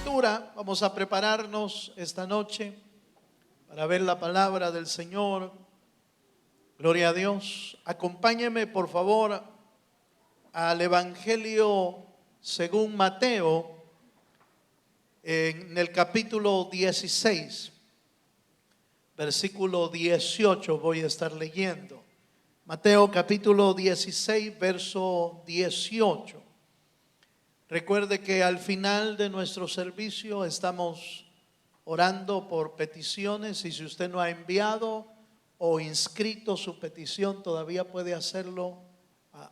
Escritura. Vamos a prepararnos esta noche para ver la palabra del Señor. Gloria a Dios. Acompáñeme por favor al Evangelio según Mateo, en el capítulo 16, versículo 18 voy a estar leyendo. Mateo capítulo 16, verso 18. Recuerde que al final de nuestro servicio estamos orando por peticiones, y si usted no ha enviado o inscrito su petición, todavía puede hacerlo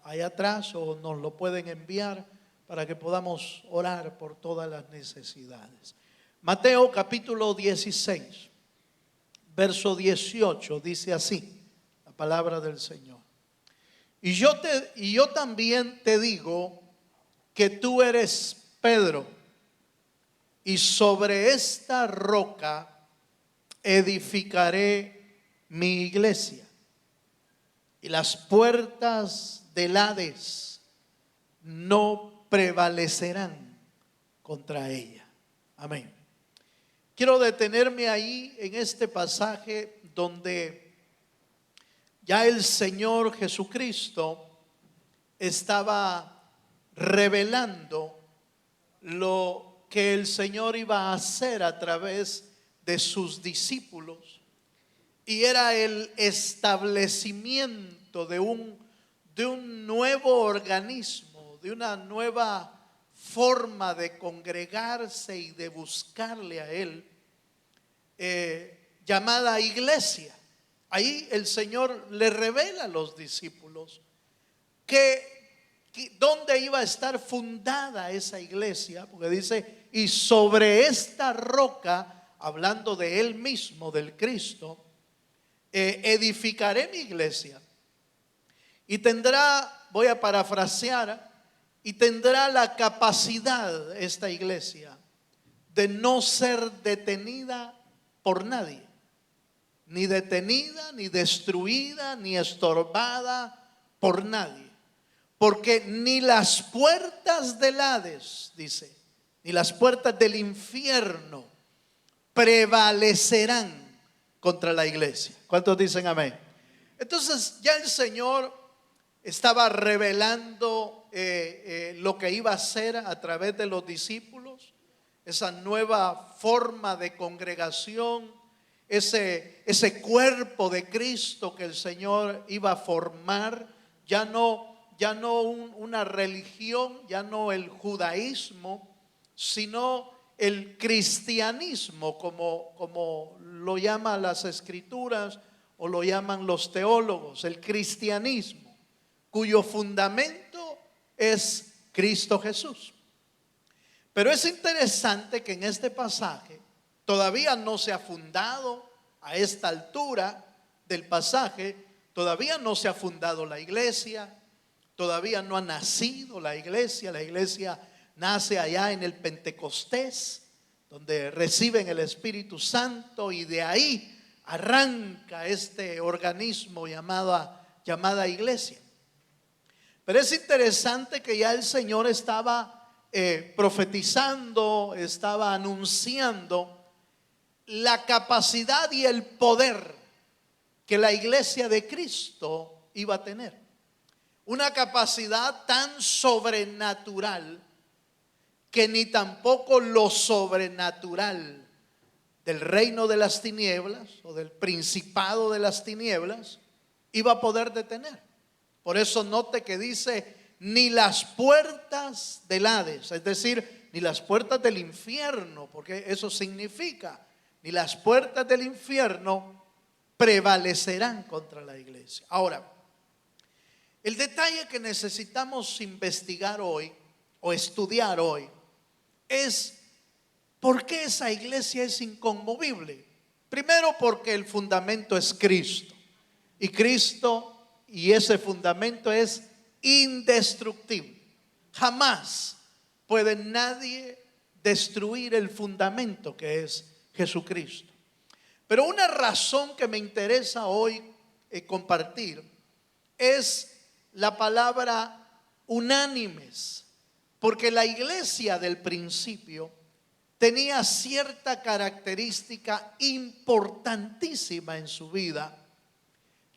allá atrás, o nos lo pueden enviar para que podamos orar por todas las necesidades. Mateo capítulo 16, verso 18 dice así la palabra del Señor: y yo también te digo que tú eres Pedro, y sobre esta roca edificaré mi iglesia, y las puertas del Hades no prevalecerán contra ella. Amén. Quiero detenerme ahí en este pasaje donde ya el Señor Jesucristo estaba revelando lo que el Señor iba a hacer a través de sus discípulos, y era el establecimiento de un nuevo organismo, de una nueva forma de congregarse y de buscarle a Él, llamada iglesia. Ahí el Señor le revela a los discípulos dónde iba a estar fundada esa iglesia, porque dice: y sobre esta roca, hablando de Él mismo, del Cristo, edificaré mi iglesia, y tendrá, voy a parafrasear, y tendrá la capacidad esta iglesia de no ser detenida por nadie, ni detenida, ni destruida, ni estorbada por nadie. Porque ni las puertas del Hades, dice, ni las puertas del infierno prevalecerán contra la iglesia. ¿Cuántos dicen amén? Entonces ya el Señor estaba revelando lo que iba a hacer a través de los discípulos, esa nueva forma de congregación, ese cuerpo de Cristo que el Señor iba a formar. Ya no una religión, ya no el judaísmo, sino el cristianismo, como lo llaman las escrituras o lo llaman los teólogos, el cristianismo, cuyo fundamento es Cristo Jesús. Pero es interesante que en este pasaje todavía no se ha fundado, a esta altura del pasaje, todavía no se ha fundado la iglesia. Todavía no ha nacido la iglesia. La iglesia nace allá en el Pentecostés, donde reciben el Espíritu Santo, y de ahí arranca este organismo llamada iglesia. Pero es interesante que ya el Señor estaba profetizando, estaba anunciando la capacidad y el poder que la iglesia de Cristo iba a tener. Una capacidad tan sobrenatural que ni tampoco lo sobrenatural del reino de las tinieblas o del principado de las tinieblas iba a poder detener. Por eso note que dice: ni las puertas del Hades, es decir, ni las puertas del infierno, porque eso significa, ni las puertas del infierno prevalecerán contra la iglesia. Ahora, el detalle que necesitamos investigar hoy o estudiar hoy es por qué esa iglesia es inconmovible. Primero, porque el fundamento es Cristo, y ese fundamento es indestructible. Jamás puede nadie destruir el fundamento que es Jesucristo. Pero una razón que me interesa hoy compartir es la palabra unánimes, porque la iglesia del principio tenía cierta característica importantísima en su vida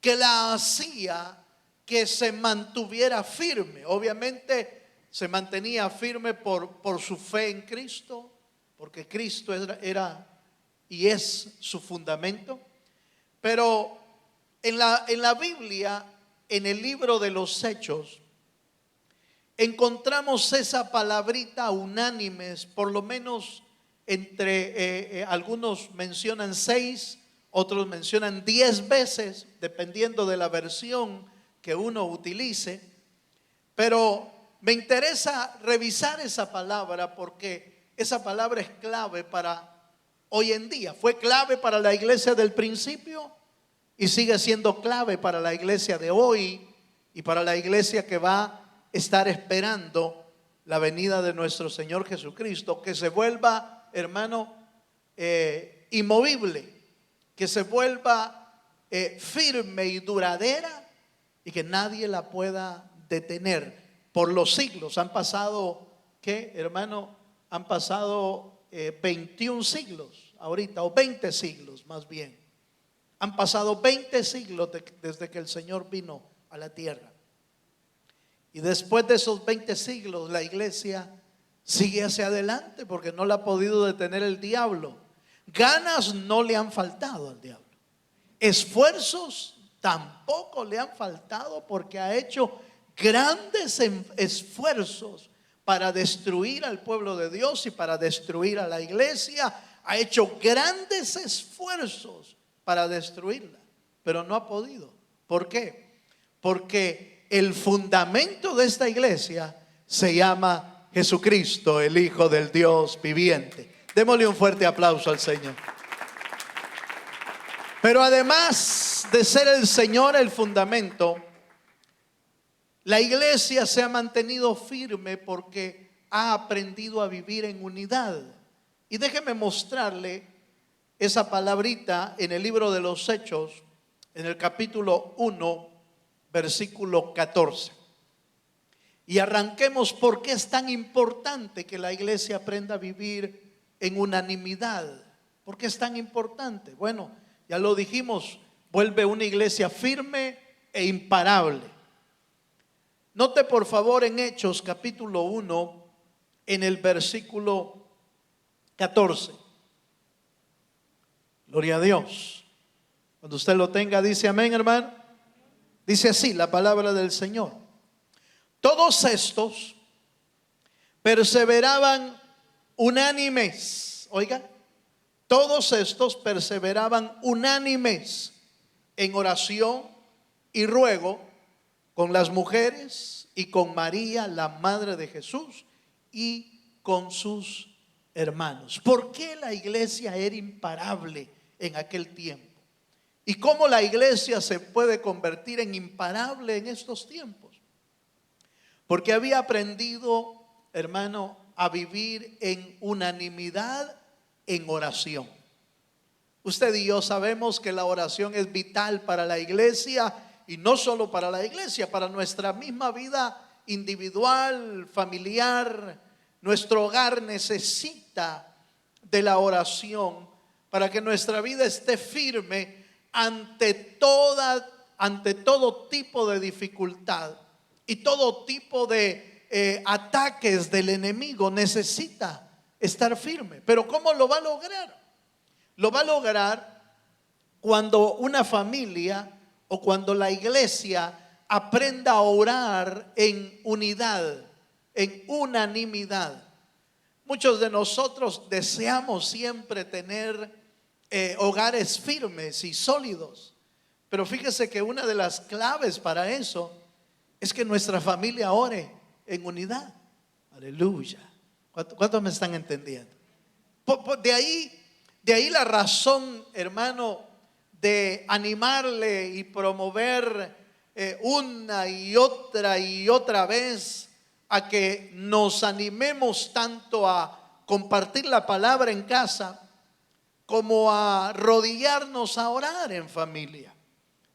que la hacía que se mantuviera firme. Obviamente se mantenía firme por su fe en Cristo, porque Cristo era y es su fundamento. Pero en la Biblia, en el libro de los Hechos, encontramos esa palabrita unánimes, por lo menos entre algunos mencionan 6, otros mencionan 10 veces, dependiendo de la versión que uno utilice. Pero me interesa revisar esa palabra porque esa palabra es clave para hoy en día. Fue clave para la iglesia del principio y sigue siendo clave para la iglesia de hoy y para la iglesia que va a estar esperando la venida de nuestro Señor Jesucristo, que se vuelva, hermano, inmovible, que se vuelva firme y duradera y que nadie la pueda detener por los siglos. Han pasado, ¿qué, hermano? Han pasado 21 siglos ahorita, o 20 siglos más bien. Han pasado 20 siglos desde que el Señor vino a la tierra. Y después de esos 20 siglos la iglesia sigue hacia adelante porque no la ha podido detener el diablo. Ganas no le han faltado al diablo. Esfuerzos tampoco le han faltado porque ha hecho grandes esfuerzos para destruir al pueblo de Dios y para destruir a la iglesia. Ha hecho grandes esfuerzos para destruirla, pero no ha podido. ¿Por qué? Porque el fundamento de esta iglesia se llama Jesucristo, el Hijo del Dios viviente. Démosle un fuerte aplauso al Señor. Pero además de ser el Señor el fundamento, la iglesia se ha mantenido firme porque ha aprendido a vivir en unidad. Y déjeme mostrarle esa palabrita en el libro de los Hechos, en el capítulo 1, versículo 14. Y arranquemos por qué es tan importante que la iglesia aprenda a vivir en unanimidad. ¿Por qué es tan importante? Bueno, ya lo dijimos, vuelve una iglesia firme e imparable. Note por favor en Hechos capítulo 1, en el versículo 14. Gloria a Dios. Cuando usted lo tenga, dice amén, hermano. Dice así la palabra del Señor. Todos estos perseveraban unánimes. Oiga, todos estos perseveraban unánimes en oración y ruego con las mujeres y con María, la madre de Jesús, y con sus hermanos. ¿Por qué la iglesia era imparable en aquel tiempo? ¿Y cómo la iglesia se puede convertir en imparable en estos tiempos? Porque había aprendido, hermano, a vivir en unanimidad en oración. Usted y yo sabemos que la oración es vital para la iglesia, y no solo para la iglesia, para nuestra misma vida individual, familiar. Nuestro hogar necesita de la oración para que nuestra vida esté firme ante todo tipo de dificultad y todo tipo de ataques del enemigo. Necesita estar firme. Pero ¿cómo lo va a lograr? Lo va a lograr cuando una familia o cuando la iglesia aprenda a orar en unidad, en unanimidad. Muchos de nosotros deseamos siempre tener hogares firmes y sólidos, pero fíjese que una de las claves para eso es que nuestra familia ore en unidad. Aleluya. ¿Cuántos me están entendiendo? De ahí la razón, hermano, de animarle y promover una y otra vez a que nos animemos tanto a compartir la palabra en casa como a arrodillarnos a orar en familia.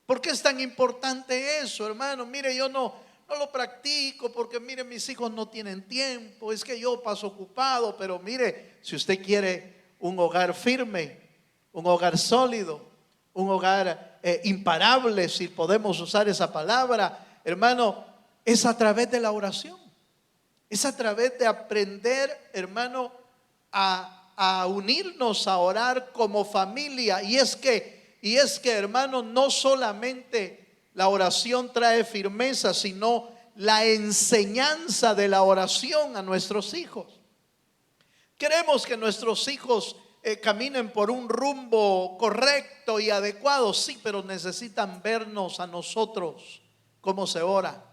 ¿Por qué es tan importante eso, hermano? Mire, yo no no lo practico porque mire, mis hijos no tienen tiempo, es que yo paso ocupado. Pero mire, si usted quiere un hogar firme, un hogar sólido, un hogar imparable, si podemos usar esa palabra, hermano, es a través de la oración. Es a través de aprender, hermano, a unirnos a orar como familia. Y es que, hermano, no solamente la oración trae firmeza, sino la enseñanza de la oración a nuestros hijos. Queremos que nuestros hijos caminen por un rumbo correcto y adecuado, sí, pero necesitan vernos a nosotros cómo se ora.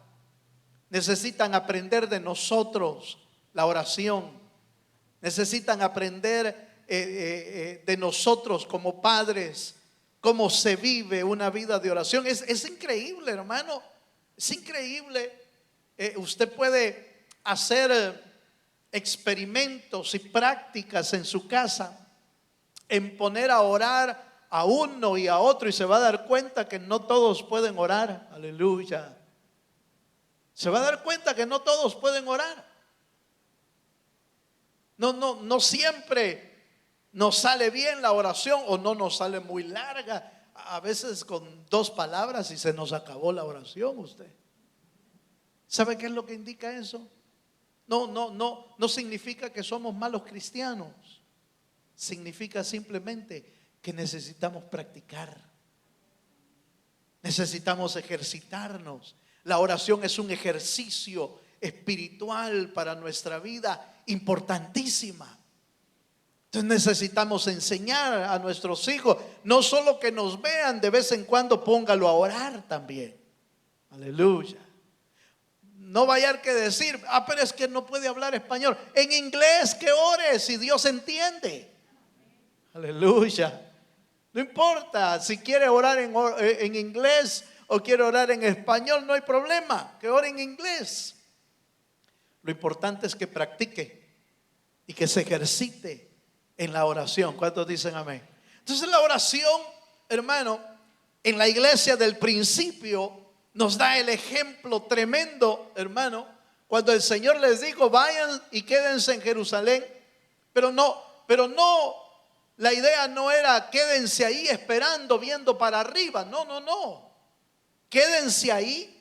Necesitan aprender de nosotros la oración. Necesitan aprender de nosotros como padres cómo se vive una vida de oración. Es increíble, hermano. Es increíble. Usted puede hacer experimentos y prácticas en su casa, en poner a orar a uno y a otro, y se va a dar cuenta que no todos pueden orar. Aleluya. Se va a dar cuenta que no todos pueden orar. No siempre nos sale bien la oración, o no nos sale muy larga. A veces con 2 palabras y se nos acabó la oración. Usted ¿sabe qué es lo que indica eso? No significa que somos malos cristianos. Significa simplemente que necesitamos practicar. Necesitamos ejercitarnos. La oración es un ejercicio espiritual para nuestra vida, importantísima. Entonces necesitamos enseñar a nuestros hijos, no solo que nos vean de vez en cuando, póngalo a orar también. Aleluya. No vaya a que decir, pero es que no puede hablar español. En inglés que ore, si Dios entiende. Aleluya. No importa si quiere orar en inglés o quiere orar en español, no hay problema, que ore en inglés. Lo importante es que practique y que se ejercite en la oración. ¿Cuántos dicen amén? Entonces la oración, hermano, en la iglesia del principio nos da el ejemplo tremendo, hermano, cuando el Señor les dijo, vayan y quédense en Jerusalén. Pero no, la idea no era quédense ahí esperando, viendo para arriba. No. Quédense ahí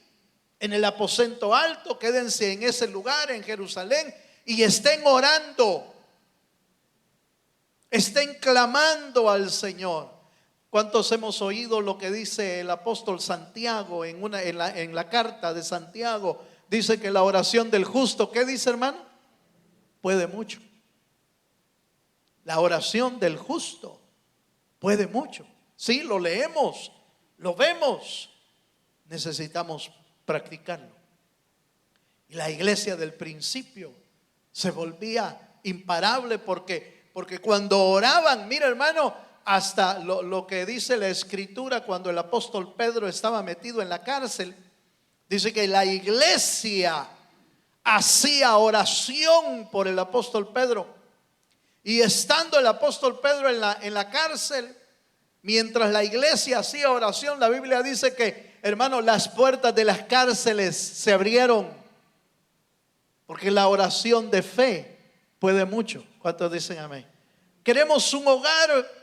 en el aposento alto, quédense en ese lugar, en Jerusalén, y estén orando, estén clamando al Señor. ¿Cuántos hemos oído lo que dice el apóstol Santiago en la carta de Santiago? Dice que la oración del justo, ¿qué dice, hermano? Puede mucho. La oración del justo puede mucho. Sí, lo leemos, lo vemos. Necesitamos practicarlo. Y la iglesia del principio se volvía imparable porque cuando oraban, mira, hermano, hasta lo que dice la escritura cuando el apóstol Pedro estaba metido en la cárcel, dice que la iglesia hacía oración por el apóstol Pedro. Y estando el apóstol Pedro en la cárcel, mientras la iglesia hacía oración, la Biblia dice que, hermano, las puertas de las cárceles se abrieron, porque la oración de fe puede mucho. ¿Cuántos dicen amén? Queremos un hogar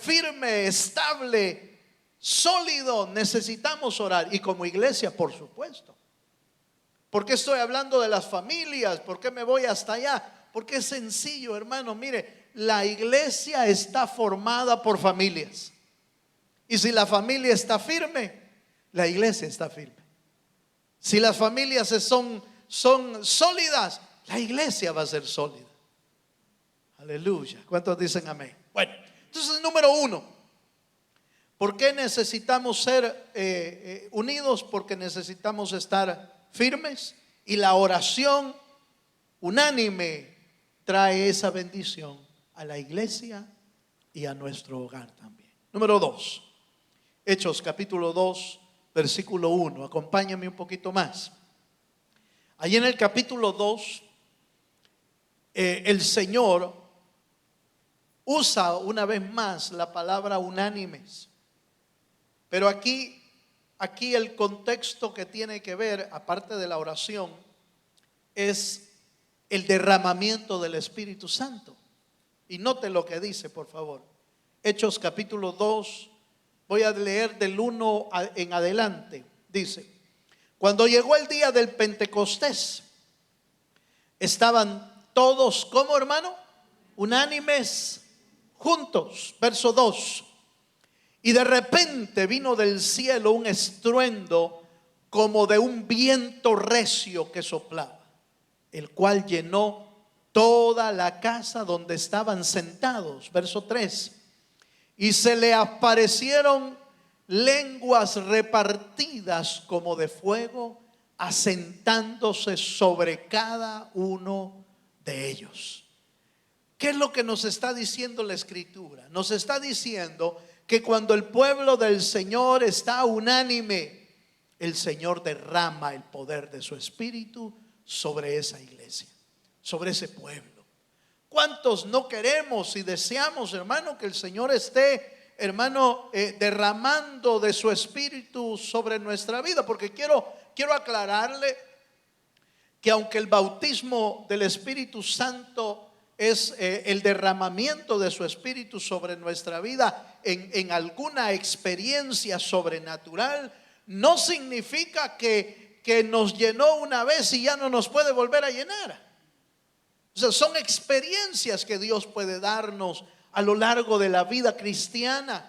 firme, estable, sólido. Necesitamos orar. Y como iglesia, por supuesto. ¿Por qué estoy hablando de las familias? ¿Por qué me voy hasta allá? Porque es sencillo, hermano. Mire, la iglesia está formada por familias. Y si la familia está firme, la iglesia está firme. Si las familias son sólidas, la iglesia va a ser sólida. Aleluya. ¿Cuántos dicen amén? Bueno, entonces número 1, ¿por qué necesitamos ser unidos? Porque necesitamos estar firmes, y la oración unánime trae esa bendición a la iglesia y a nuestro hogar también. Número 2, Hechos capítulo 2, versículo 1. Acompáñame un poquito más. Allí en el capítulo 2, el Señor usa una vez más la palabra unánimes. Pero aquí aquí el contexto que tiene que ver, aparte de la oración, es el derramamiento del Espíritu Santo. Y note lo que dice, por favor. Hechos capítulo 2, voy a leer del 1 en adelante. Dice: cuando llegó el día del Pentecostés, estaban todos, ¿cómo, hermano? Unánimes, juntos. Verso 2. Y de repente vino del cielo un estruendo como de un viento recio que soplaba, el cual llenó toda la casa donde estaban sentados. Verso 3. Y se le aparecieron lenguas repartidas como de fuego, asentándose sobre cada uno de ellos. ¿Qué es lo que nos está diciendo la Escritura? Nos está diciendo que cuando el pueblo del Señor está unánime, el Señor derrama el poder de su Espíritu sobre esa iglesia, sobre ese pueblo. ¿Cuántos no queremos y deseamos, hermano, que el Señor esté, hermano, derramando de su Espíritu sobre nuestra vida? Porque quiero aclararle que aunque el bautismo del Espíritu Santo es el derramamiento de su Espíritu sobre nuestra vida en alguna experiencia sobrenatural, no significa que nos llenó una vez y ya no nos puede volver a llenar. O sea, son experiencias que Dios puede darnos a lo largo de la vida cristiana.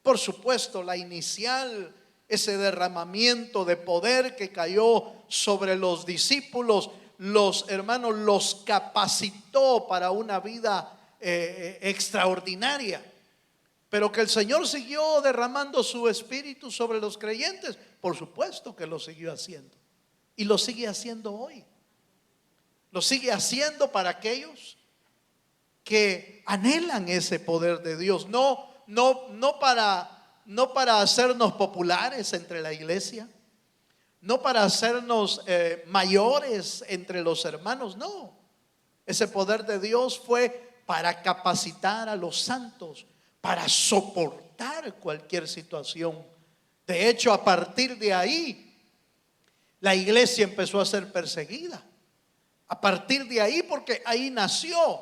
Por supuesto, la inicial, ese derramamiento de poder que cayó sobre los discípulos, los hermanos, los capacitó para una vida extraordinaria. Pero que el Señor siguió derramando su Espíritu sobre los creyentes, por supuesto que lo siguió haciendo. Y lo sigue haciendo hoy. Lo sigue haciendo para aquellos que anhelan ese poder de Dios. No para hacernos populares entre la iglesia, no para hacernos mayores entre los hermanos, no. Ese poder de Dios fue para capacitar a los santos, para soportar cualquier situación. De hecho, a partir de ahí, la iglesia empezó a ser perseguida. A partir de ahí, porque ahí nació.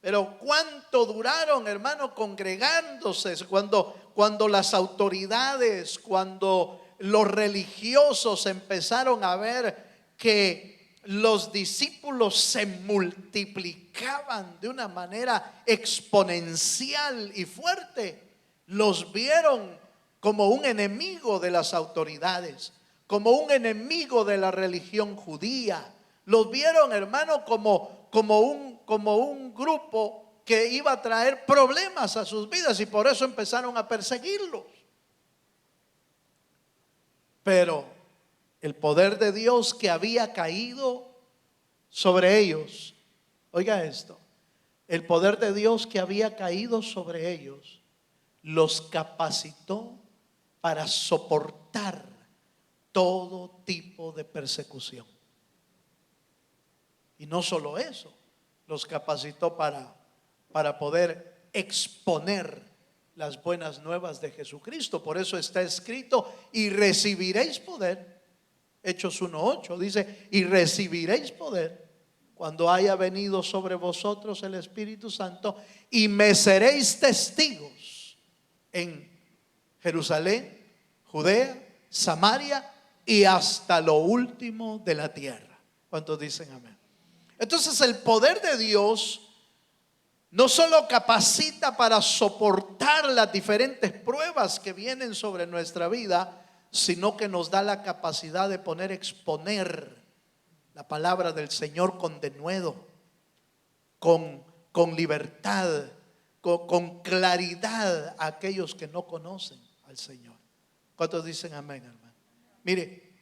Pero ¿cuánto duraron, hermano, congregándose? Cuando las autoridades, cuando los religiosos empezaron a ver que los discípulos se multiplicaban de una manera exponencial y fuerte, los vieron como un enemigo de las autoridades, como un enemigo de la religión judía. Los vieron, hermano, como un grupo que iba a traer problemas a sus vidas, y por eso empezaron a perseguirlos. Pero el poder de Dios que había caído sobre ellos, oiga esto, el poder de Dios que había caído sobre ellos los capacitó para soportar todo tipo de persecución. Y no solo eso, los capacitó para poder exponer las buenas nuevas de Jesucristo. Por eso está escrito: y recibiréis poder. Hechos 1:8 dice: y recibiréis poder cuando haya venido sobre vosotros el Espíritu Santo, y me seréis testigos en Jerusalén, Judea, Samaria y hasta lo último de la tierra. ¿Cuántos dicen amén? Entonces el poder de Dios no solo capacita para soportar las diferentes pruebas que vienen sobre nuestra vida, sino que nos da la capacidad de exponer la palabra del Señor con denuedo, con libertad, con claridad a aquellos que no conocen al Señor. ¿Cuántos dicen amén, hermano? Mire,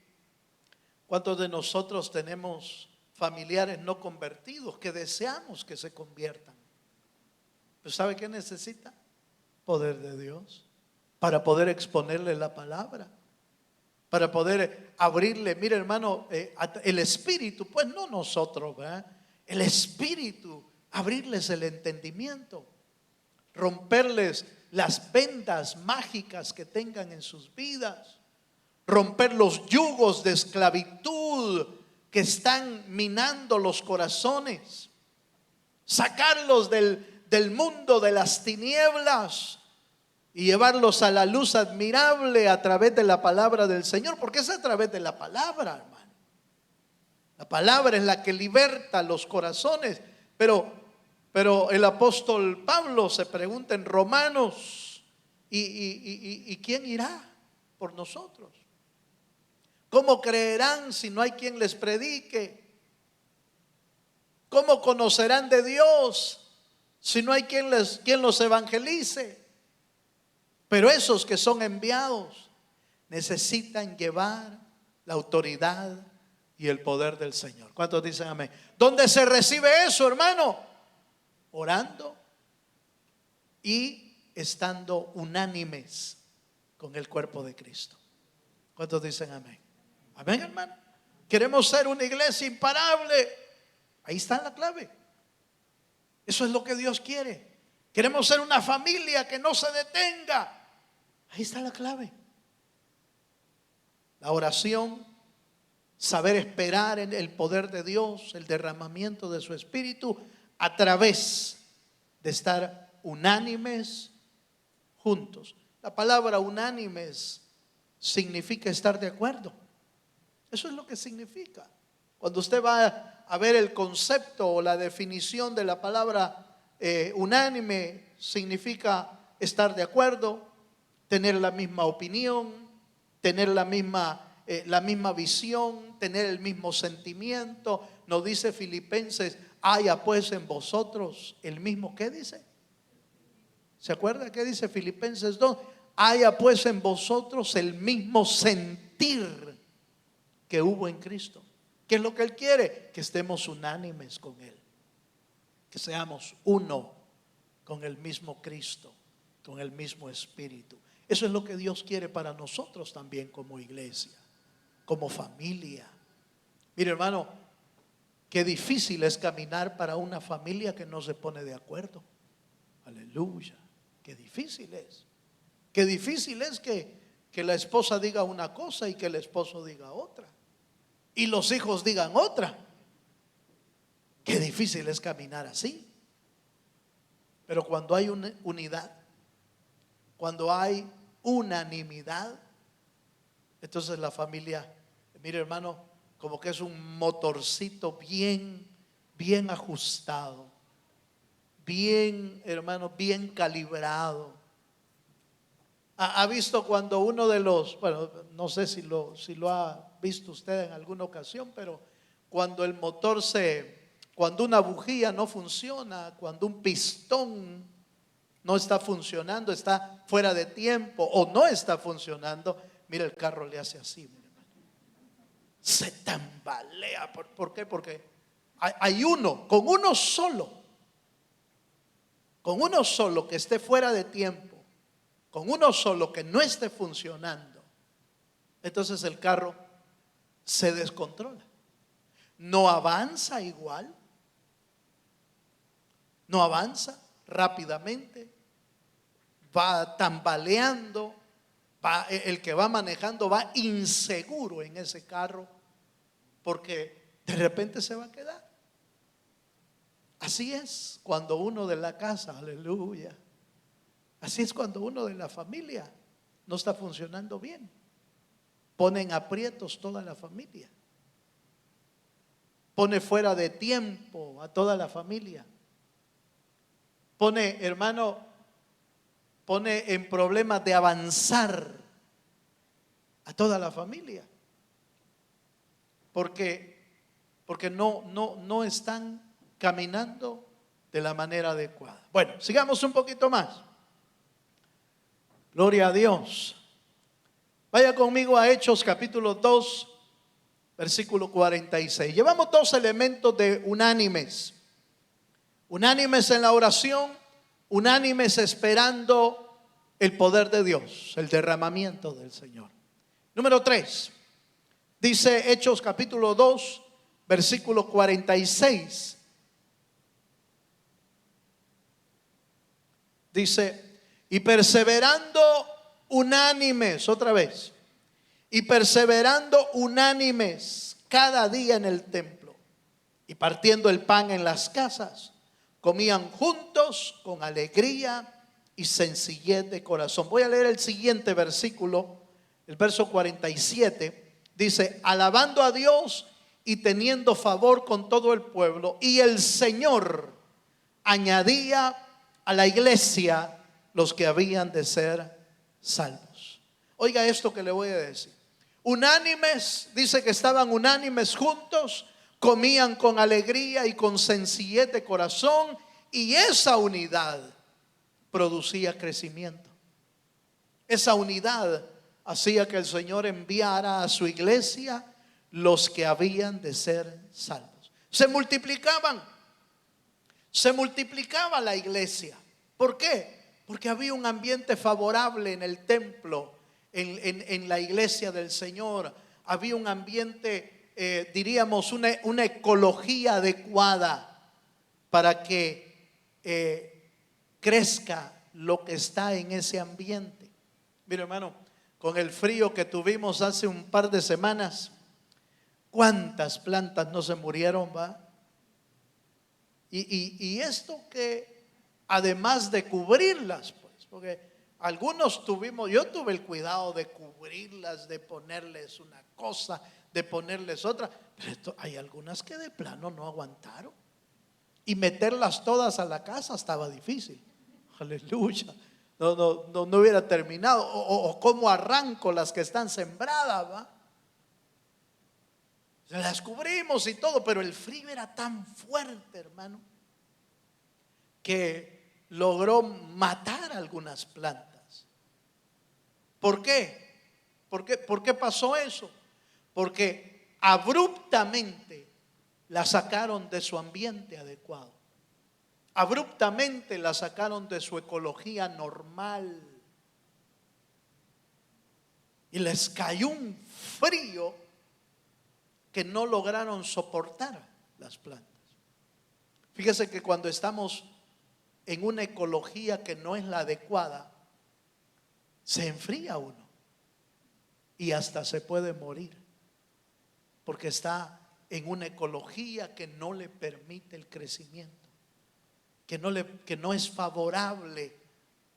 ¿cuántos de nosotros tenemos familiares no convertidos que deseamos que se conviertan? ¿Pero sabe qué necesita? Poder de Dios para poder exponerle la palabra, para poder abrirle, mire, hermano, el Espíritu, pues no nosotros, ¿verdad? El Espíritu, abrirles el entendimiento, romperles las vendas mágicas que tengan en sus vidas, romper los yugos de esclavitud que están minando los corazones, sacarlos del mundo de las tinieblas y llevarlos a la luz admirable a través de la palabra del Señor, porque es a través de la palabra, hermano. La palabra es la que liberta los corazones. Pero el apóstol Pablo se pregunta en Romanos, ¿y quién irá por nosotros? ¿Cómo creerán si no hay quien les predique? ¿Cómo conocerán de Dios si no hay quien los evangelice? Pero esos que son enviados necesitan llevar la autoridad y el poder del Señor. ¿Cuántos dicen amén? ¿Dónde se recibe eso, hermano? Orando y estando unánimes con el cuerpo de Cristo. ¿Cuántos dicen amén? Amén, hermano. Queremos ser una iglesia imparable. Ahí está la clave. Eso es lo que Dios quiere. Queremos ser una familia que no se detenga. Ahí está la clave. La oración, saber esperar en el poder de Dios, el derramamiento de su Espíritu a través de estar unánimes juntos. La palabra unánimes significa estar de acuerdo. Eso es lo que significa. Cuando usted va a ver el concepto o la definición de la palabra unánime, significa estar de acuerdo, tener la misma opinión, tener la misma visión, tener el mismo sentimiento. Nos dice Filipenses, haya pues en vosotros el mismo, ¿qué dice? ¿Se acuerda qué dice Filipenses 2? Haya pues en vosotros el mismo sentir que hubo en Cristo. ¿Qué es lo que Él quiere? Que estemos unánimes con Él, que seamos uno con el mismo Cristo, con el mismo Espíritu. Eso es lo que Dios quiere para nosotros también como iglesia, como familia. Mire, hermano, qué difícil es caminar para una familia que no se pone de acuerdo. Aleluya, qué difícil es. Qué difícil es que la esposa diga una cosa y que el esposo diga otra, y los hijos digan otra. Qué difícil es caminar así. Pero cuando hay una unidad, cuando hay unanimidad, entonces la familia, mire, hermano, como que es un motorcito bien ajustado, bien, hermano, bien calibrado. ¿Ha visto cuando uno de los, bueno, no sé si lo ha visto usted en alguna ocasión, pero cuando el motor cuando una bujía no funciona, cuando un pistón no está funcionando, está fuera de tiempo o no está funcionando, mira, el carro le hace así, mira, hermano, se tambalea. ¿Por qué? Porque hay con uno solo que esté fuera de tiempo, con uno solo que no esté funcionando, entonces el carro se descontrola, no avanza igual, no avanza rápidamente, va tambaleando, el que va manejando va inseguro en ese carro, porque de repente se va a quedar. Así es cuando uno de la casa, aleluya, así es cuando uno de la familia no está funcionando bien. Ponen aprietos toda la familia, pone fuera de tiempo a toda la familia, pone, hermano, pone en problemas de avanzar a toda la familia, porque no están caminando de la manera adecuada. Bueno, sigamos un poquito más. Gloria a Dios. Vaya conmigo a Hechos capítulo 2, versículo 46. Llevamos dos elementos de unánimes. Unánimes en la oración, unánimes esperando el poder de Dios, el derramamiento del Señor. Número 3, dice Hechos capítulo 2, versículo 46. Dice, Y perseverando unánimes, otra vez, y perseverando unánimes cada día en el templo, y partiendo el pan en las casas, comían juntos con alegría y sencillez de corazón. Voy a leer el siguiente versículo, el verso 47. Dice: alabando a Dios y teniendo favor con todo el pueblo, y el Señor añadía a la iglesia los que habían de ser salvos. Oiga esto que le voy a decir. Unánimes, dice que estaban unánimes juntos, comían con alegría y con sencillez de corazón, y esa unidad producía crecimiento. Esa unidad hacía que el Señor enviara a su iglesia los que habían de ser salvos. Se multiplicaban, se multiplicaba la iglesia. ¿Por qué? Porque había un ambiente favorable en el templo, en la iglesia del Señor. Había un ambiente, diríamos, una ecología adecuada para que crezca lo que está en ese ambiente. Mira, hermano, con el frío que tuvimos hace un par de semanas, ¿cuántas plantas no se murieron, va? Y esto que además de cubrirlas, pues, porque algunos yo tuve el cuidado de cubrirlas, de ponerles una cosa, de ponerles otra, pero hay algunas que de plano no aguantaron. Y meterlas todas a la casa estaba difícil. Aleluya. No hubiera terminado. O cómo arranco las que están sembradas, ¿va? Se las cubrimos y todo, pero el frío era tan fuerte, hermano, que logró matar algunas plantas. ¿Por qué? ¿Por qué pasó eso? Porque abruptamente la sacaron de su ambiente adecuado. Abruptamente la sacaron de su ecología normal. Y les cayó un frío que no lograron soportar las plantas. Fíjese que cuando estamos en una ecología que no es la adecuada, se enfría uno y hasta se puede morir, porque está en una ecología que no le permite el crecimiento, que no es favorable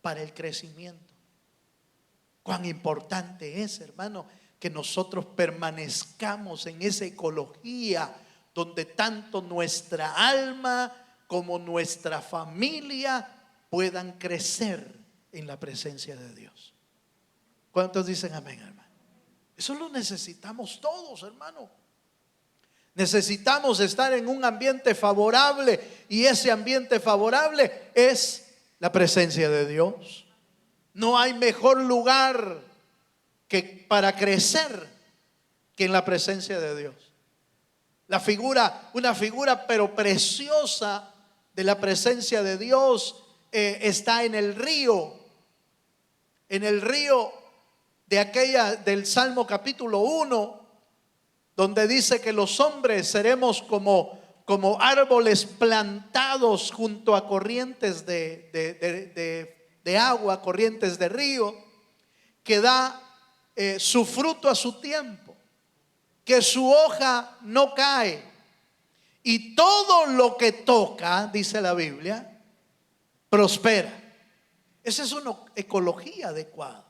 para el crecimiento. Cuán importante es, hermano, que nosotros permanezcamos en esa ecología donde tanto nuestra alma como nuestra familia puedan crecer en la presencia de Dios. ¿Cuántos dicen amén, hermano? Eso lo necesitamos todos, hermano. Necesitamos estar en un ambiente favorable, y ese ambiente favorable es la presencia de Dios. No hay mejor lugar para crecer que en la presencia de Dios. Una figura pero preciosa de la presencia de Dios está en el río del Salmo capítulo 1, donde dice que los hombres seremos como árboles plantados junto a corrientes de agua, corrientes de río, que da su fruto a su tiempo, que su hoja no cae, y todo lo que toca, dice la Biblia, prospera. Esa es una ecología adecuada.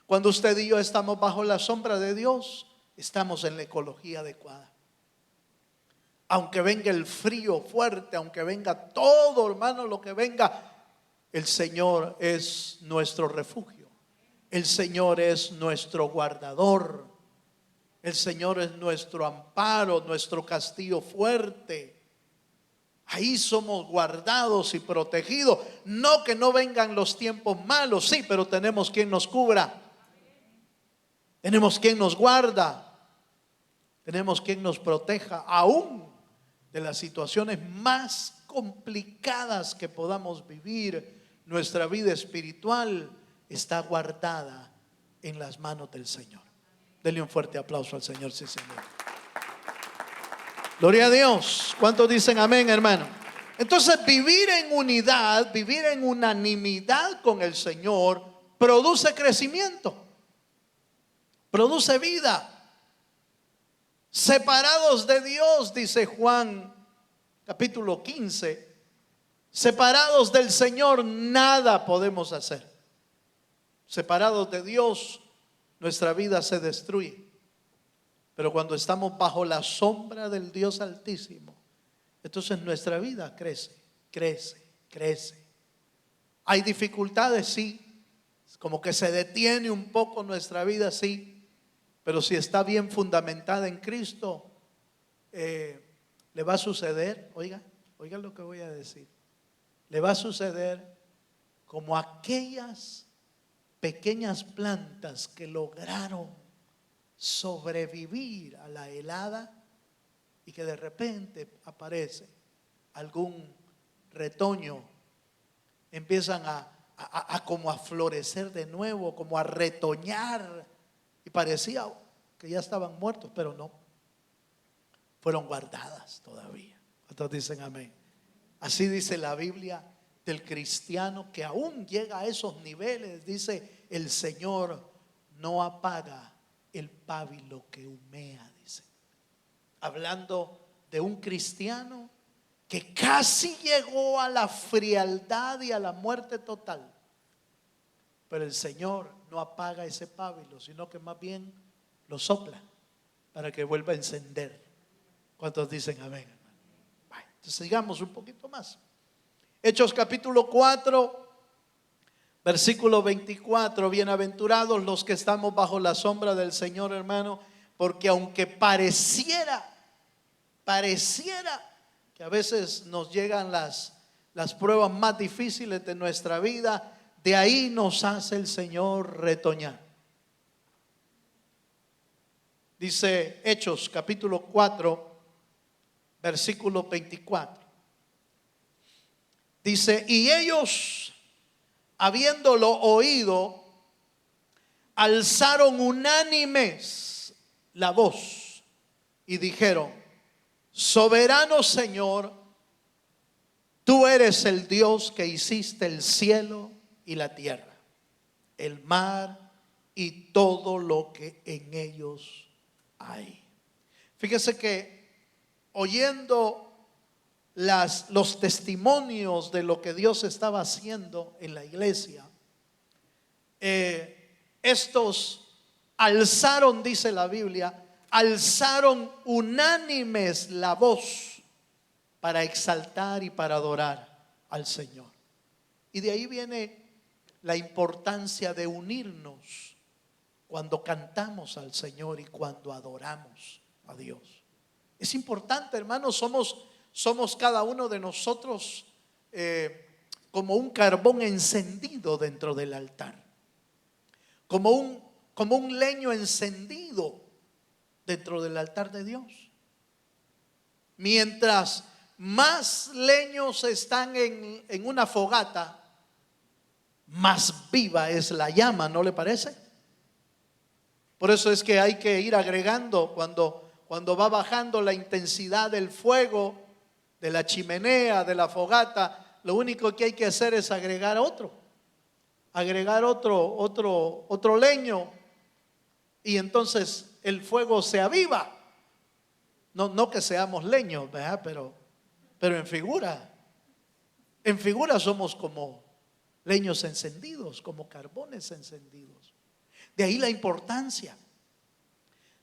Cuando usted y yo estamos bajo la sombra de Dios, estamos en la ecología adecuada. Aunque venga el frío fuerte, aunque venga todo, hermano, lo que venga, el Señor es nuestro refugio. El Señor es nuestro guardador. El Señor es nuestro amparo, nuestro castillo fuerte. Ahí somos guardados y protegidos. No que no vengan los tiempos malos, sí, pero tenemos quien nos cubra. Tenemos quien nos guarda. Tenemos quien nos proteja, aún de las situaciones más complicadas que podamos vivir. Nuestra vida espiritual está guardada en las manos del Señor. Dele un fuerte aplauso al Señor, sí, Señor. Gloria a Dios. ¿Cuántos dicen amén, hermano? Entonces vivir en unidad, vivir en unanimidad con el Señor produce crecimiento, produce vida. Separados de Dios, dice Juan capítulo 15, separados del Señor nada podemos hacer. Separados de Dios nuestra vida se destruye. Pero cuando estamos bajo la sombra del Dios Altísimo, entonces nuestra vida crece, crece, crece. Hay dificultades, sí. Como que se detiene un poco nuestra vida, sí. Pero si está bien fundamentada en Cristo, le va a suceder, oiga lo que voy a decir. Le va a suceder como aquellas pequeñas plantas que lograron sobrevivir a la helada y que de repente aparece algún retoño, empiezan a como a florecer de nuevo, como a retoñar, y parecía que ya estaban muertos, pero no, fueron guardadas todavía. ¿Cuántos dicen amén? Así dice la Biblia del cristiano que aún llega a esos niveles. Dice: el Señor no apaga el pábilo que humea, dice. Hablando de un cristiano que casi llegó a la frialdad y a la muerte total. Pero el Señor no apaga ese pábilo, sino que más bien lo sopla para que vuelva a encender. ¿Cuántos dicen amén? Bueno, entonces sigamos un poquito más. Hechos capítulo 4, versículo 24. Bienaventurados los que estamos bajo la sombra del Señor, hermano, porque aunque pareciera que a veces nos llegan las pruebas más difíciles de nuestra vida, de ahí nos hace el Señor retoñar. Dice Hechos capítulo 4, versículo 24. Dice: y ellos, habiéndolo oído, alzaron unánimes la voz y dijeron: soberano Señor, tú eres el Dios que hiciste el cielo y la tierra, el mar y todo lo que en ellos hay. Fíjese que oyendo los testimonios de lo que Dios estaba haciendo en la iglesia, estos alzaron, dice la Biblia, alzaron unánimes la voz para exaltar y para adorar al Señor. Y de ahí viene la importancia de unirnos cuando cantamos al Señor y cuando adoramos a Dios. Es importante, hermanos, somos cada uno de nosotros como un carbón encendido dentro del altar, como un leño encendido dentro del altar de Dios. Mientras más leños están en una fogata, más viva es la llama, ¿no le parece? Por eso es que hay que ir agregando cuando va bajando la intensidad del fuego, de la chimenea, de la fogata. Lo único que hay que hacer es agregar otro leño, y entonces el fuego se aviva. No que seamos leños, ¿verdad? Pero en figura somos como leños encendidos, como carbones encendidos. De ahí la importancia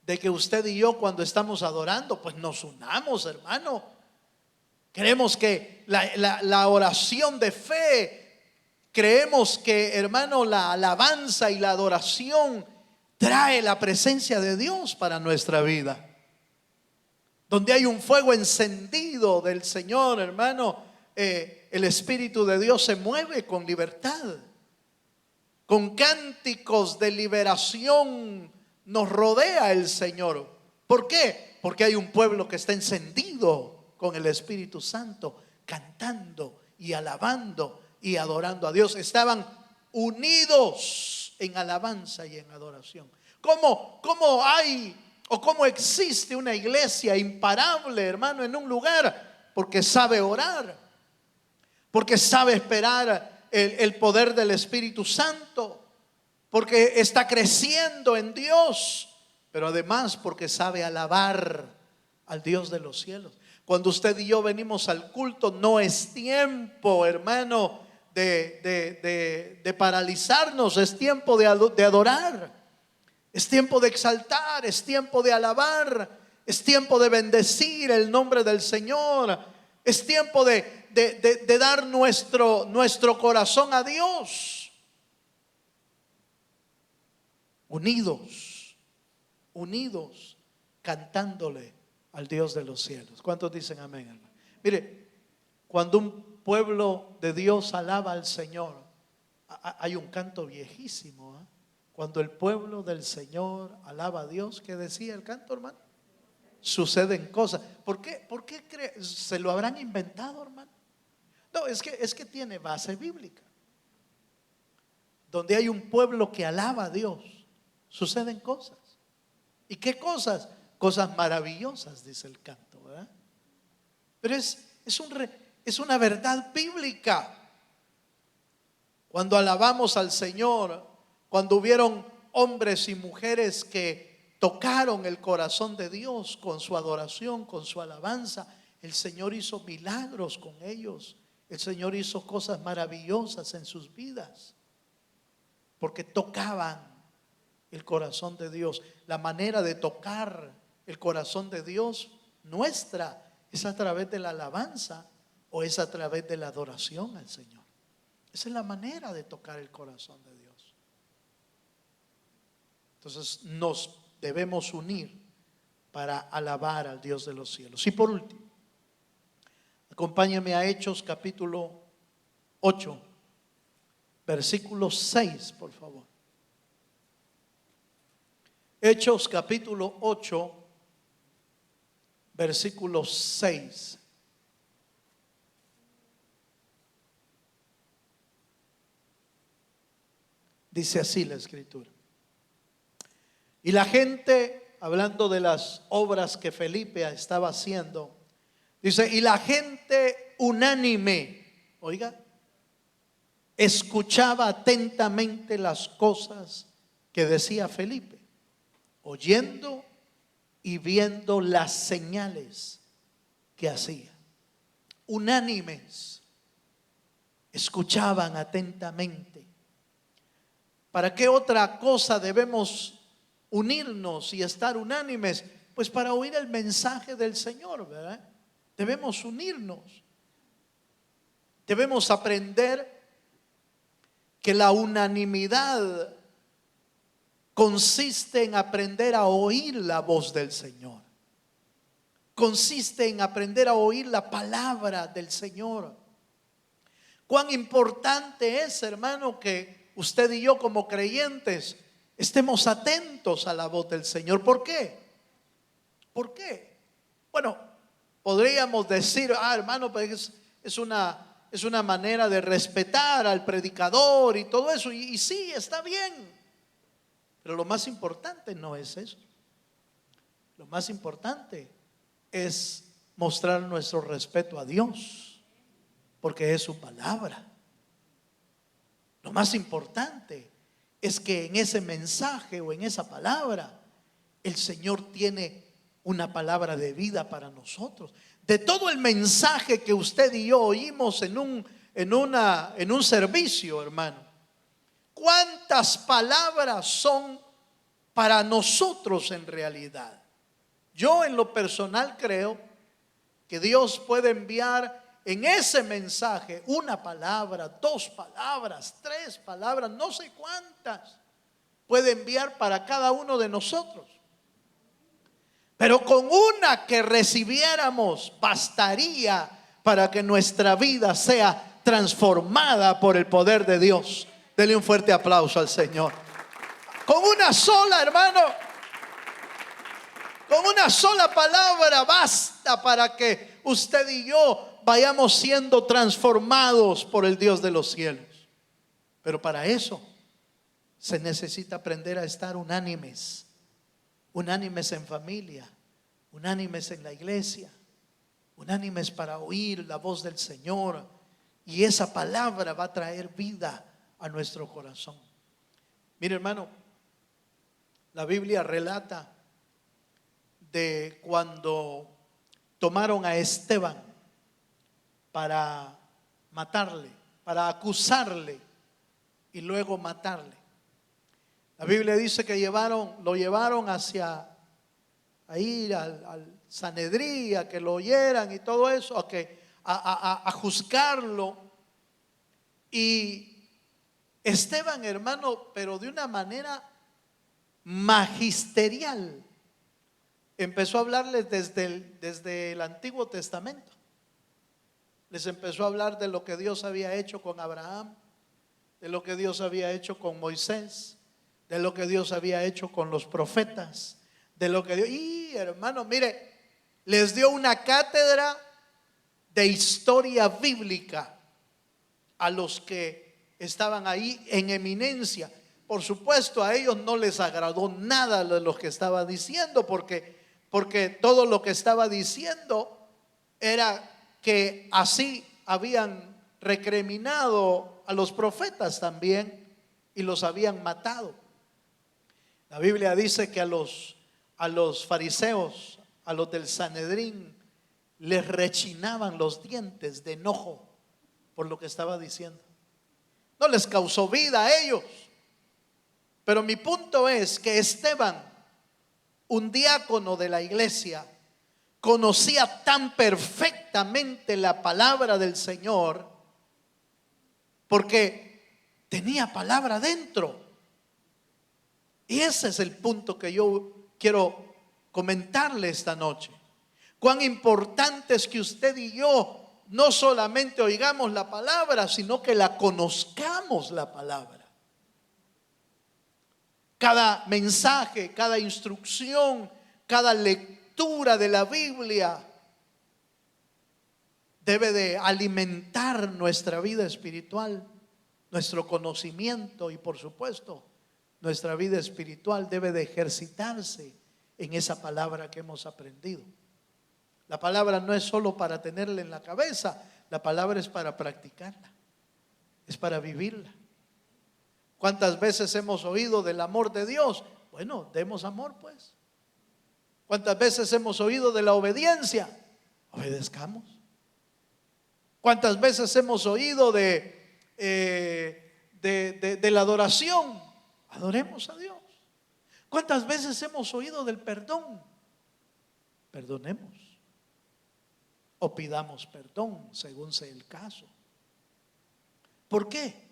de que usted y yo, cuando estamos adorando, pues nos unamos, hermano. Creemos que la oración de fe, creemos que, hermano, la alabanza y la adoración trae la presencia de Dios para nuestra vida. Donde hay un fuego encendido del Señor, hermano, el Espíritu de Dios se mueve con libertad. Con cánticos de liberación nos rodea el Señor. ¿Por qué? Porque hay un pueblo que está encendido con el Espíritu Santo, cantando y alabando y adorando a Dios. Estaban unidos en alabanza y en adoración. ¿Cómo hay o cómo existe una iglesia imparable, hermano, en un lugar? Porque sabe orar, porque sabe esperar el poder del Espíritu Santo, porque está creciendo en Dios, pero además porque sabe alabar al Dios de los cielos. Cuando usted y yo venimos al culto, no es tiempo, hermano, de paralizarnos, es tiempo de adorar, es tiempo de exaltar, es tiempo de alabar, es tiempo de bendecir el nombre del Señor, es tiempo de dar nuestro corazón a Dios, unidos, cantándole al Dios de los cielos. ¿Cuántos dicen amén, hermano? Mire, cuando un pueblo de Dios alaba al Señor, hay un canto viejísimo, ¿eh? Cuando el pueblo del Señor alaba a Dios, ¿qué decía el canto, hermano? Suceden cosas. ¿Por qué se lo habrán inventado, hermano? No, es que tiene base bíblica. Donde hay un pueblo que alaba a Dios, suceden cosas. ¿Y qué cosas? Cosas maravillosas, dice el canto, ¿verdad? Pero es una verdad bíblica. Cuando alabamos al Señor, cuando hubieron hombres y mujeres que tocaron el corazón de Dios con su adoración, con su alabanza, el Señor hizo milagros con ellos. El Señor hizo cosas maravillosas en sus vidas, porque tocaban el corazón de Dios. La manera de tocar el corazón de Dios nuestra es a través de la alabanza o es a través de la adoración al Señor. Esa es la manera de tocar el corazón de Dios. Entonces nos debemos unir para alabar al Dios de los cielos. Y por último, acompáñame a Hechos capítulo 8, versículo 6, por favor. Hechos capítulo 8, versículo 6. Dice así la escritura. Y la gente, hablando de las obras que Felipe estaba haciendo, dice, y la gente unánime, oiga, escuchaba atentamente las cosas que decía Felipe, oyendo y viendo las señales que hacía. Unánimes, escuchaban atentamente. ¿Para qué otra cosa debemos unirnos y estar unánimes? Pues para oír el mensaje del Señor, ¿verdad? Debemos unirnos. Debemos aprender que la unanimidad consiste en aprender a oír la voz del Señor. Consiste en aprender a oír la palabra del Señor. Cuán importante es, hermano, que usted y yo como creyentes estemos atentos a la voz del Señor. ¿Por qué? ¿Por qué? Bueno, podríamos decir, hermano, pues es una manera de respetar al predicador y todo eso. Y sí, está bien. Pero lo más importante no es eso. Lo más importante es mostrar nuestro respeto a Dios, porque es su palabra. Lo más importante es que en ese mensaje o en esa palabra el Señor tiene una palabra de vida para nosotros. De todo el mensaje que usted y yo oímos en un servicio, hermano, ¿cuántas palabras son para nosotros en realidad? Yo en lo personal creo que Dios puede enviar en ese mensaje una palabra, 2 palabras, 3 palabras, no sé cuántas puede enviar para cada uno de nosotros. Pero con una que recibiéramos bastaría para que nuestra vida sea transformada por el poder de Dios. Dele un fuerte aplauso al Señor. Con una sola, hermano, con una sola palabra basta para que usted y yo vayamos siendo transformados por el Dios de los cielos. Pero para eso se necesita aprender a estar unánimes. Unánimes en familia, unánimes en la iglesia, unánimes para oír la voz del Señor, y esa palabra va a traer vida a nuestro corazón. Mire, hermano, la Biblia relata de cuando tomaron a Esteban para matarle, para acusarle y luego matarle. La Biblia dice que lo llevaron hacia ahí al Sanedrín, a que lo oyeran y todo eso, a juzgarlo. Y Esteban, hermano, pero de una manera magisterial, empezó a hablarles desde el Antiguo Testamento. Les empezó a hablar de lo que Dios había hecho con Abraham, de lo que Dios había hecho con Moisés, de lo que Dios había hecho con los profetas, de lo que Dios... Y hermano, mire, les dio una cátedra de historia bíblica a los que estaban ahí en eminencia. Por supuesto, a ellos no les agradó nada de lo que estaba diciendo, porque todo lo que estaba diciendo era que así habían recriminado a los profetas también y los habían matado. La Biblia dice que a los fariseos, a los del Sanedrín, les rechinaban los dientes de enojo por lo que estaba diciendo. No les causó vida a ellos. Pero mi punto es que Esteban, un diácono de la iglesia, conocía tan perfectamente la palabra del Señor porque tenía palabra dentro. Y ese es el punto que yo quiero comentarle esta noche. Cuán importante es que usted y yo no solamente oigamos la palabra, sino que la conozcamos la palabra. Cada mensaje, cada instrucción, cada lectura de la Biblia debe de alimentar nuestra vida espiritual, nuestro conocimiento, y por supuesto nuestra vida espiritual debe de ejercitarse en esa palabra que hemos aprendido. La palabra no es solo para tenerla en la cabeza, la palabra es para practicarla, es para vivirla. ¿Cuántas veces hemos oído del amor de Dios? Bueno, demos amor pues. ¿Cuántas veces hemos oído de la obediencia? Obedezcamos. ¿Cuántas veces hemos oído de la adoración? Adoremos a Dios. ¿Cuántas veces hemos oído del perdón? Perdonemos o pidamos perdón según sea el caso. ¿Por qué?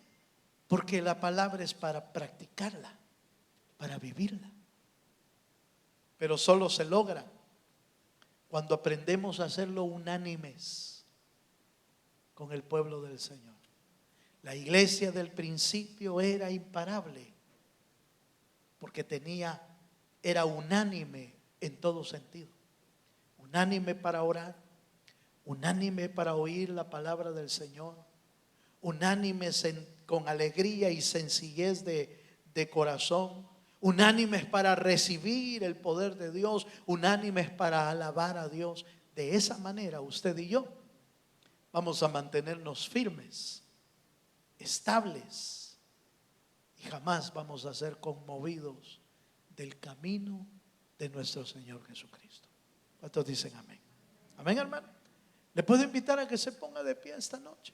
Porque la palabra es para practicarla, para vivirla. Pero solo se logra cuando aprendemos a hacerlo unánimes con el pueblo del Señor. La iglesia del principio era imparable porque era unánime en todo sentido. Unánime para orar, unánime para oír la palabra del Señor, unánimes con alegría y sencillez de corazón, unánimes para recibir el poder de Dios, unánimes para alabar a Dios. De esa manera usted y yo vamos a mantenernos firmes, estables, y jamás vamos a ser conmovidos del camino de nuestro Señor Jesucristo. ¿Cuántos dicen amén? Amén, hermano. Le puedo invitar a que se ponga de pie esta noche.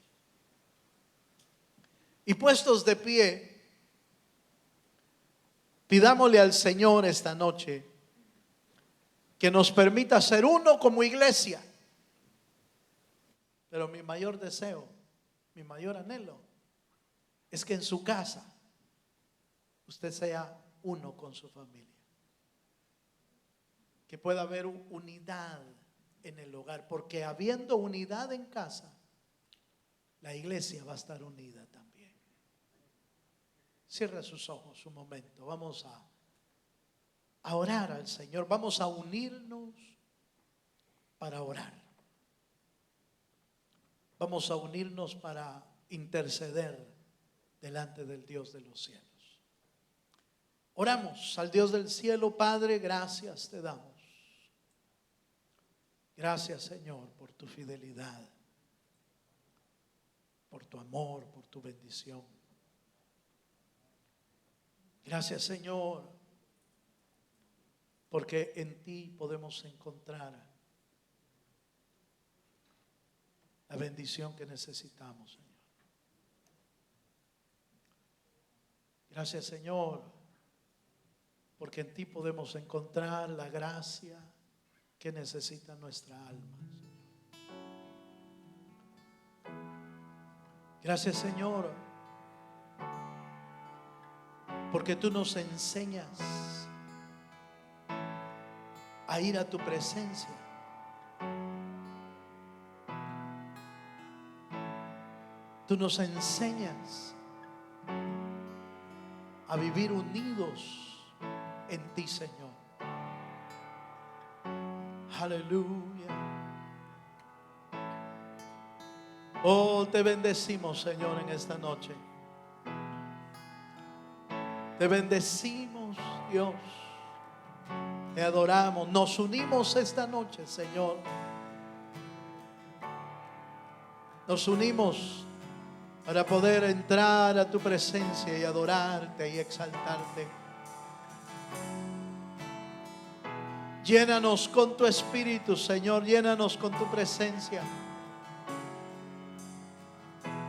Y puestos de pie, pidámosle al Señor esta noche que nos permita ser uno como iglesia. Pero mi mayor deseo, mi mayor anhelo es que en su casa usted sea uno con su familia. Que pueda haber unidad en el hogar, porque habiendo unidad en casa, la iglesia va a estar unida también. Cierra sus ojos un momento. Vamos a orar al Señor. Vamos a unirnos para orar. Vamos a unirnos para interceder delante del Dios de los cielos. Oramos al Dios del cielo. Padre, gracias te damos. Gracias, Señor, por tu fidelidad. por tu amor, por tu bendición. Gracias, Señor, porque en ti podemos encontrar la bendición que necesitamos, Señor. Gracias, Señor, porque en ti podemos encontrar la gracia que necesita nuestra alma, Señor. Gracias, Señor, porque tú nos enseñas a ir a tu presencia. Tú nos enseñas a vivir unidos en ti, Señor. Aleluya. Oh, te bendecimos, Señor, en esta noche. Te bendecimos, Dios. Te adoramos. Nos unimos esta noche, Señor. Nos unimos para poder entrar a tu presencia y adorarte y exaltarte. Llénanos con tu espíritu, Señor. Llénanos con tu presencia.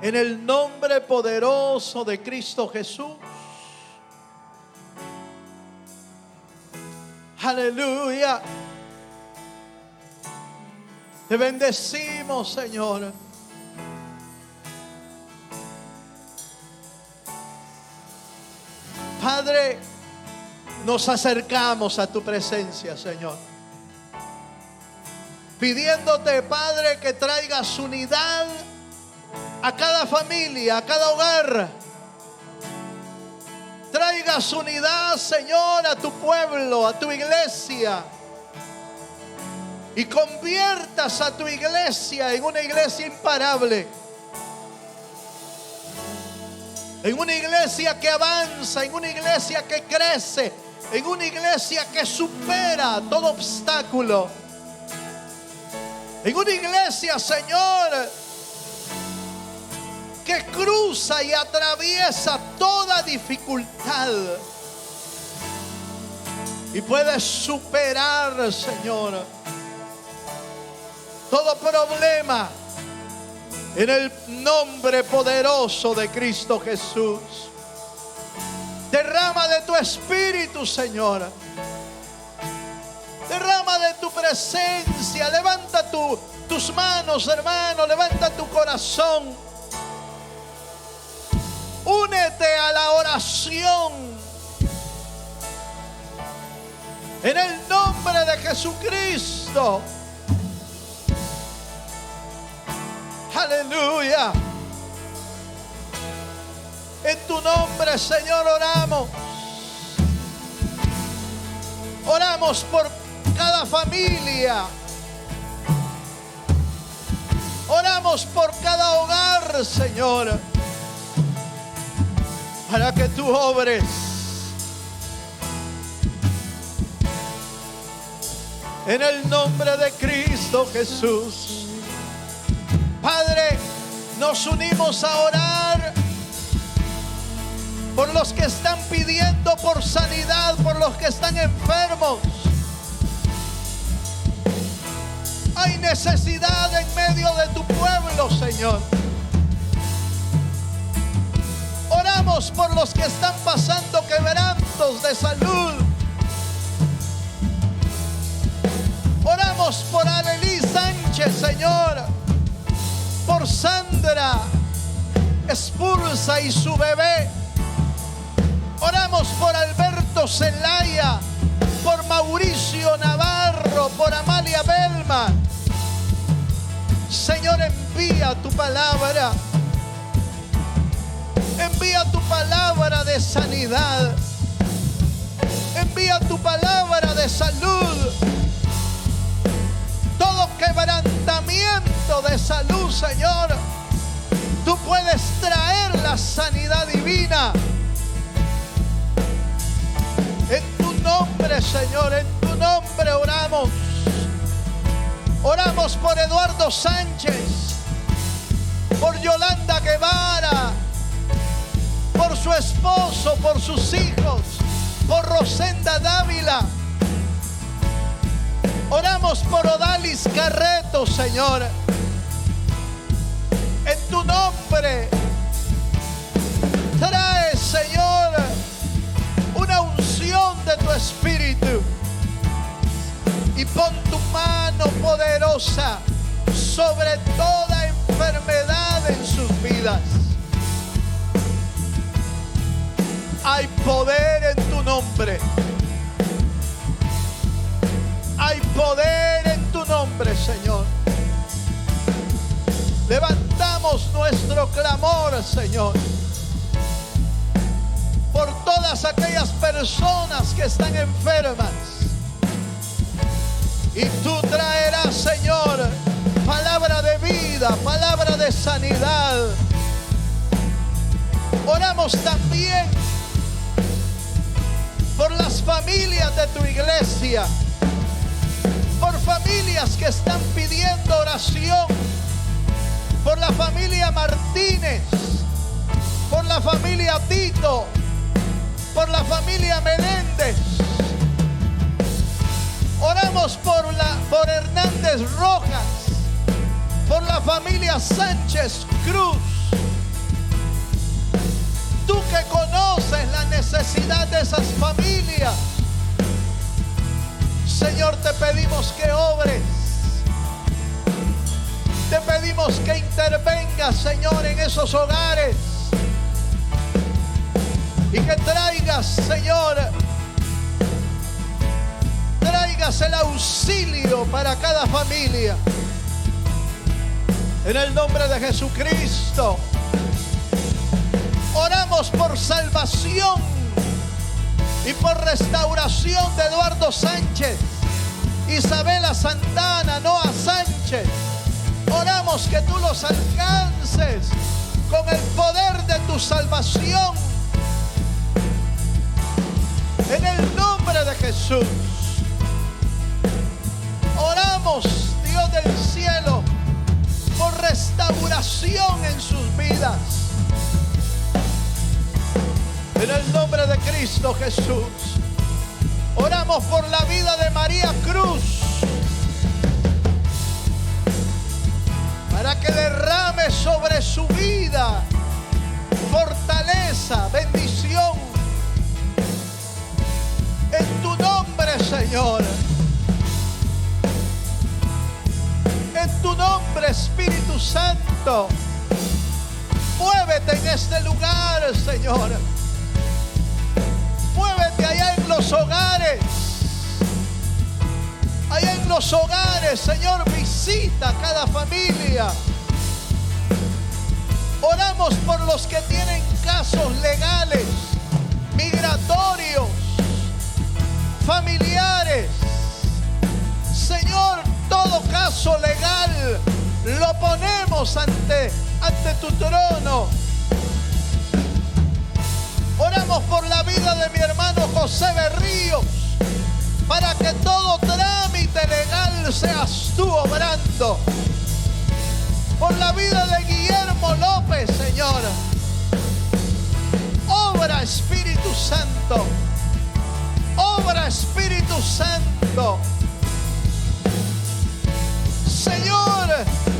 En el nombre poderoso de Cristo Jesús. Aleluya. Te bendecimos, Señor. Padre, nos acercamos a tu presencia, Señor, pidiéndote, Padre, que traigas unidad a cada familia, a cada hogar. Traigas unidad, Señor, a tu pueblo, a tu iglesia, y conviertas a tu iglesia en una iglesia imparable, en una iglesia que avanza, en una iglesia que crece, en una iglesia que supera todo obstáculo, en una iglesia, Señor, que cruza y atraviesa toda dificultad y puede superar, Señor, todo problema en el nombre poderoso de Cristo Jesús. Derrama de tu espíritu, Señor. Derrama de tu presencia. Levanta tus manos, hermano. Levanta tu corazón. Únete a la oración. En el nombre de Jesucristo. Aleluya. En tu nombre, Señor, oramos. Oramos por cada familia. Oramos por cada hogar, Señor, para que tú obres. En el nombre de Cristo Jesús. Padre, nos unimos a orar por los que están pidiendo por sanidad, por los que están enfermos. Hay necesidad en medio de tu pueblo, Señor. Oramos por los que están pasando quebrantos de salud. Oramos por Arely Sánchez, Señor. Por Sandra Espulsa y su bebé. Oramos por Alberto Zelaya, por Mauricio Navarro, por Amalia Belma. Señor, envía tu palabra. Envía tu palabra de sanidad. Envía tu palabra de salud. Todo quebrantamiento de salud, Señor, tú puedes traer la sanidad divina. En tu nombre, Señor, en tu nombre oramos. Oramos por Eduardo Sánchez. por Yolanda Guevara, por su esposo, por sus hijos, por Rosenda Dávila. Oramos por Odalis Carreto, Señor. En tu nombre, trae, Señor, una unción de tu Espíritu y pon tu mano poderosa sobre toda enfermedad en sus vidas. Hay poder en tu nombre. Hay poder en tu nombre, Señor. Levantamos nuestro clamor, Señor, por todas aquellas personas que están enfermas. Y tú traerás, Señor, palabra de vida, palabra de sanidad. Oramos también por las familias de tu iglesia, por familias que están pidiendo oración, por la familia Martínez, por la familia Tito, por la familia Meléndez. Oramos por Hernández Rojas, por la familia Sánchez Cruz. Tú que conoces la necesidad de esas familias, Señor, te pedimos que obres. Te pedimos que intervengas, Señor, en esos hogares. Y que traigas, Señor, traigas el auxilio para cada familia. En el nombre de Jesucristo. Oramos por salvación y por restauración de Eduardo Sánchez, Isabela Santana, Noah Sánchez. Oramos que tú los alcances con el poder de tu salvación. En el nombre de Jesús. Oramos, Dios del cielo, por restauración en sus vidas. En el nombre de Cristo Jesús. Oramos por la vida de María Cruz, para que derrame sobre su vida fortaleza, bendición. En tu nombre, Señor. En tu nombre, Espíritu Santo. Muévete en este lugar, Señor. Muévete allá en los hogares. Allá en los hogares, Señor, visita a cada familia. Oramos por los que tienen casos legales, migratorios, familiares. Señor, todo caso legal lo ponemos ante tu trono. Oramos por la vida de mi hermano José Berríos, para que todo trámite legal seas tú obrando. Por la vida de Guillermo López, Señor. Obra, Espíritu Santo. Obra, Espíritu Santo. Señor,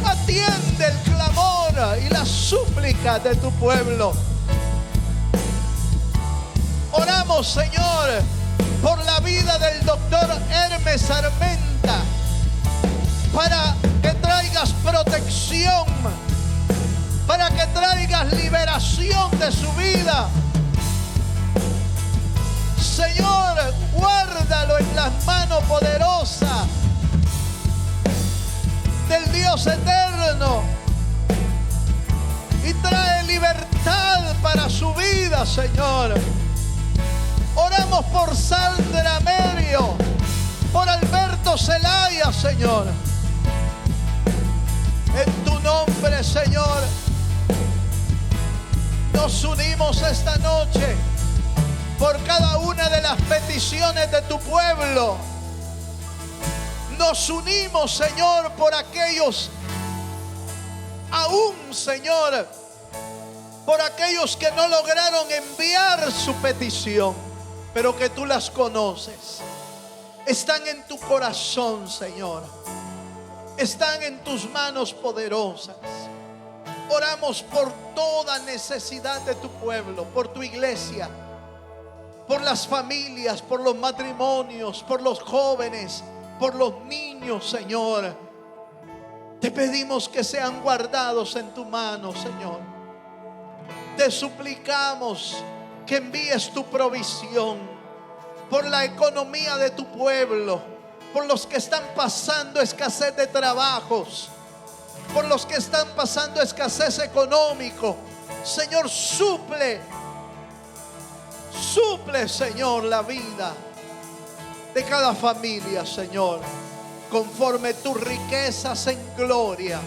atiende el clamor y la súplica de tu pueblo. Oramos, Señor, por la vida del doctor Hermes Armenta, para que traigas protección, para que traigas liberación de su vida. Señor, guárdalo en las manos poderosas del Dios eterno y trae libertad para su vida, Señor. Oramos por Sandra Merio, por Alberto Zelaya, Señor. En tu nombre, Señor, nos unimos esta noche por cada una de las peticiones de tu pueblo. Nos unimos, Señor, por aquellos Aún, Señor, por aquellos que no lograron enviar su petición, pero que tú las conoces. Están en tu corazón, Señor. Están en tus manos poderosas. Oramos por toda necesidad de tu pueblo, por tu iglesia, por las familias, por los matrimonios, por los jóvenes, por los niños, Señor. Te pedimos que sean guardados en tu mano, Señor. Te suplicamos que envíes tu provisión por la economía de tu pueblo, por los que están pasando escasez de trabajos, por los que están pasando escasez económico. Señor, suple, Señor, la vida de cada familia, Señor, conforme tus riquezas en gloria.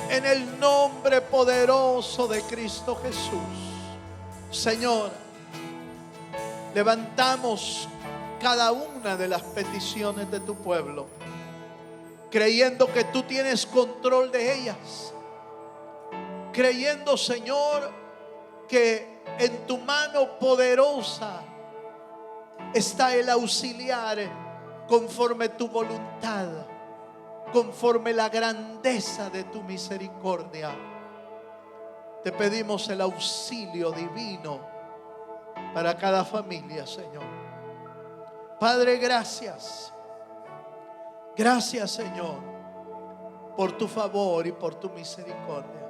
En el nombre poderoso de Cristo Jesús, Señor, levantamos cada una de las peticiones de tu pueblo, creyendo que tú tienes control de ellas, creyendo, Señor, que en tu mano poderosa está el auxiliar conforme tu voluntad, conforme la grandeza de tu misericordia. Te pedimos el auxilio divino para cada familia, Señor. Padre, gracias. Gracias, Señor, por tu favor y por tu misericordia.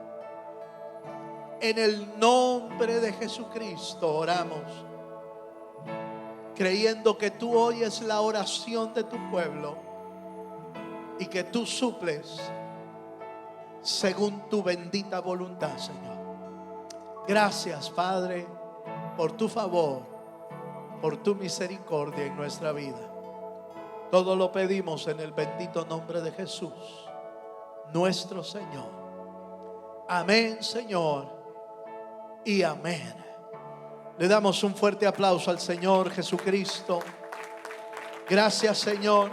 En el nombre de Jesucristo oramos, creyendo que tú oyes la oración de tu pueblo y que tú suples según tu bendita voluntad, Señor. Gracias, Padre, por tu favor, por tu misericordia en nuestra vida. Todo lo pedimos en el bendito nombre de Jesús, nuestro Señor. Amén, Señor, y amén. Le damos un fuerte aplauso al Señor Jesucristo. Gracias, Señor.